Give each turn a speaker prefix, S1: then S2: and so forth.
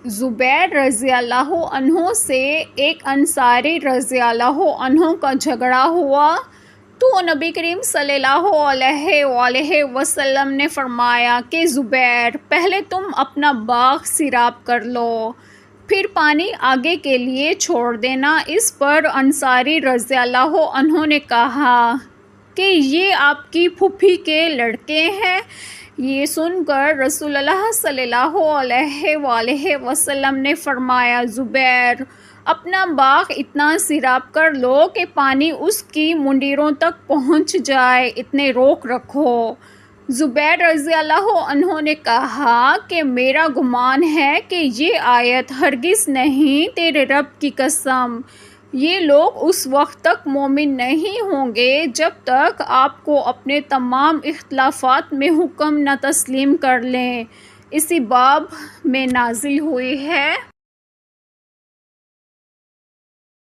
S1: زبیر رضی اللہ عنہ سے ایک انصاری رضی اللہ عنہ کا جھگڑا ہوا تو نبی کریم صلی اللہ علیہ وآلہ وسلم نے فرمایا کہ زبیر، پہلے تم اپنا باغ سیراب کر لو، پھر پانی آگے کے لیے چھوڑ دینا۔ اس پر انصاری رضی اللہ عنہ نے کہا کہ یہ آپ کی پھوپھی کے لڑکے ہیں۔ یہ سن کر رسول اللہ صلی اللہ علیہ وآلہ وسلم نے فرمایا، زبیر، اپنا باغ اتنا سیراب کر لو کہ پانی اس کی منڈیروں تک پہنچ جائے، اتنے روک رکھو۔ زبیر رضی اللہ عنہ نے کہا کہ میرا گمان ہے کہ یہ آیت ہرگز نہیں، تیرے رب کی قسم، یہ لوگ اس وقت تک مومن نہیں ہوں گے جب تک آپ کو اپنے تمام اختلافات میں حکم نہ تسلیم کر لیں۔ اسی باب میں نازل ہوئی ہے۔